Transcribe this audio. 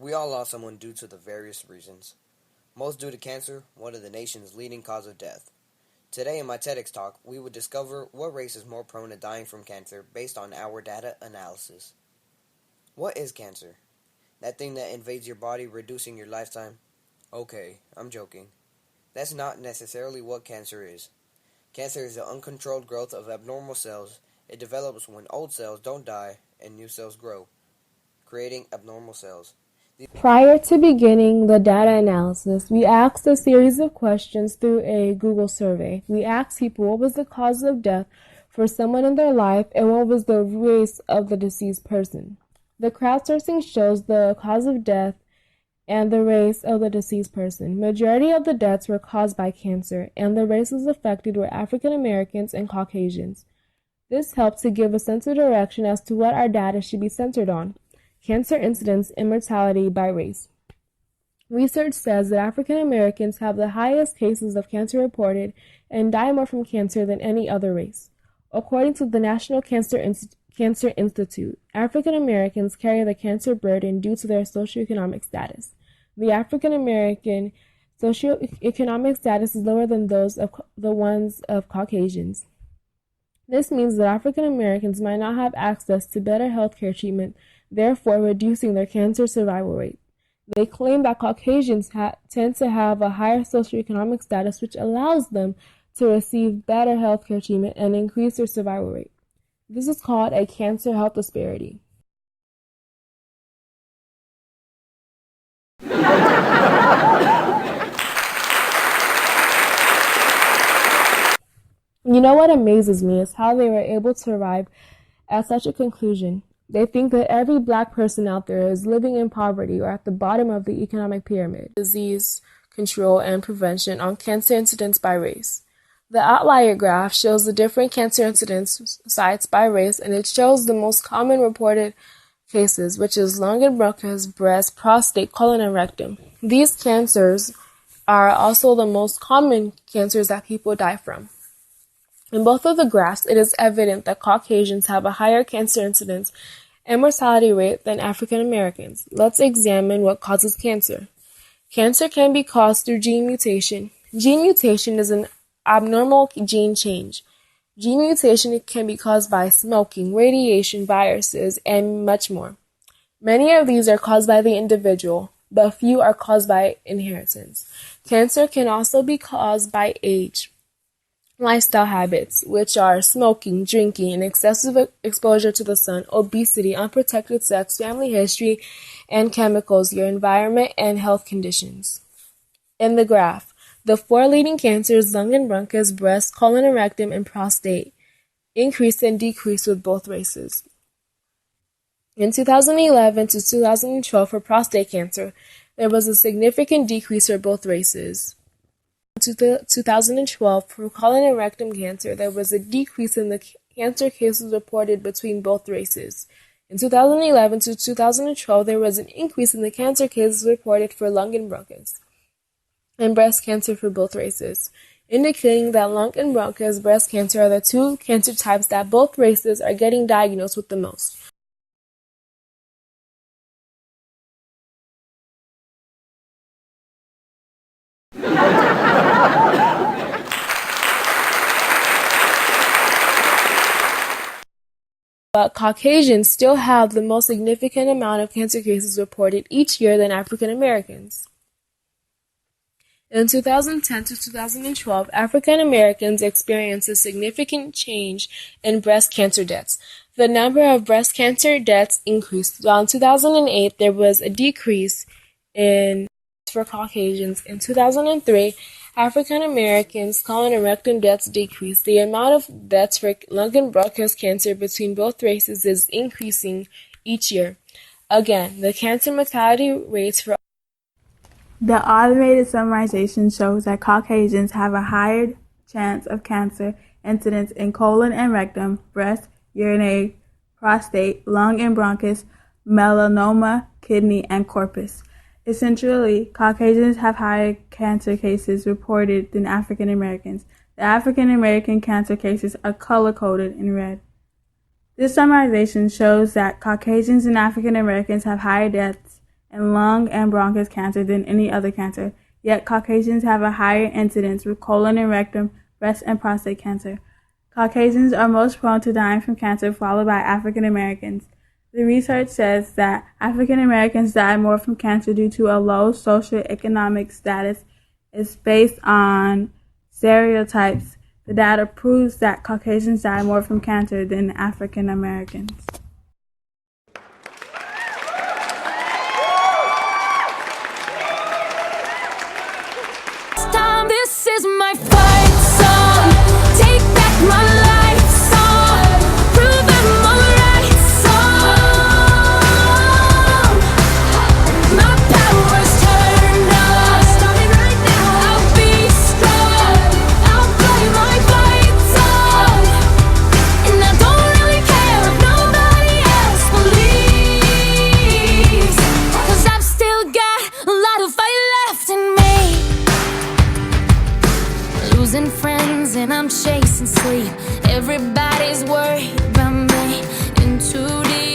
We all lost someone due to the various reasons. Most due to cancer, one of the nation's leading cause of death. Today in my TEDx talk, we will discover what race is more prone to dying from cancer based on our data analysis. What is cancer? That thing that invades your body, reducing your lifetime? Okay, I'm joking. That's not necessarily what cancer is. Cancer is the uncontrolled growth of abnormal cells. It develops when old cells don't die and new cells grow, creating abnormal cells. Prior to beginning the data analysis, we asked a series of questions through a Google survey. We asked people what was the cause of death for someone in their life and what was the race of the deceased person. The crowdsourcing shows the cause of death and the race of the deceased person. Majority of the deaths were caused by cancer, and the races affected were African Americans and Caucasians. This helped to give a sense of direction as to what our data should be centered on: cancer incidence and mortality by race. Research says that African Americans have the highest cases of cancer reported and die more from cancer than any other race. According to the National Cancer Institute, African Americans carry the cancer burden due to their socioeconomic status. The African American socioeconomic status is lower than those of the ones of Caucasians. This means that African Americans might not have access to better healthcare treatment, therefore reducing their cancer survival rate. They claim that Caucasians tend to have a higher socioeconomic status, which allows them to receive better healthcare treatment and increase their survival rate. This is called a cancer health disparity. You know what amazes me is how they were able to arrive at such a conclusion. They think that every Black person out there is living in poverty or at the bottom of the economic pyramid. Disease control and prevention on cancer incidence by race. The outlier graph shows the different cancer incidence sites by race, and it shows the most common reported cases, which is lung and bronchus, breast, prostate, colon, and rectum. These cancers are also the most common cancers that people die from. In both of the graphs, it is evident that Caucasians have a higher cancer incidence and mortality rate than African Americans. Let's examine what causes cancer. Cancer can be caused through gene mutation. Gene mutation is an abnormal gene change. Gene mutation can be caused by smoking, radiation, viruses, and much more. Many of these are caused by the individual, but few are caused by inheritance. Cancer can also be caused by age, lifestyle habits, which are smoking, drinking, and excessive exposure to the sun, obesity, unprotected sex, family history, and chemicals, your environment, and health conditions. In the graph, the 4 leading cancers, lung and bronchus, breast, colon and rectum, and prostate, increase and decrease with both races. In 2011 to 2012 for prostate cancer, there was a significant decrease for both races. In 2012 for colon and rectum cancer, there was a decrease in the cancer cases reported between both races. In 2011 to 2012, there was an increase in the cancer cases reported for lung and bronchus and breast cancer for both races, indicating that lung and bronchus breast cancer are the 2 cancer types that both races are getting diagnosed with the most. But Caucasians still have the most significant amount of cancer cases reported each year than African Americans. In 2010 to 2012, African Americans experienced a significant change in breast cancer deaths. The number of breast cancer deaths increased, while in 2008 there was a decrease in for Caucasians. In 2003, African Americans' colon and rectum deaths decreased. The amount of deaths for lung and bronchus cancer between both races is increasing each year. Again, the cancer mortality rates for The automated summarization shows that Caucasians have a higher chance of cancer incidence in colon and rectum, breast, urinary, prostate, lung and bronchus, melanoma, kidney, and corpus. Essentially, Caucasians have higher cancer cases reported than African Americans. The African American cancer cases are color-coded in red. This summarization shows that Caucasians and African Americans have higher deaths in lung and bronchus cancer than any other cancer. Yet Caucasians have a higher incidence with colon and rectum, breast, and prostate cancer. Caucasians are most prone to dying from cancer, followed by African Americans. The research says that African Americans die more from cancer due to a low socioeconomic status. It's based on stereotypes. The data proves that Caucasians die more from cancer than African Americans. This is my fight song. Take back my life song. Prove I'm alright song. My power's turned on. Starting right now. I'll be strong. I'll play my fight song. And I don't really care if nobody else believes. 'Cause I've still got a lot of fight left in me. Losing friends and I'm chasing sleep. Everybody's worried about me. In too deep.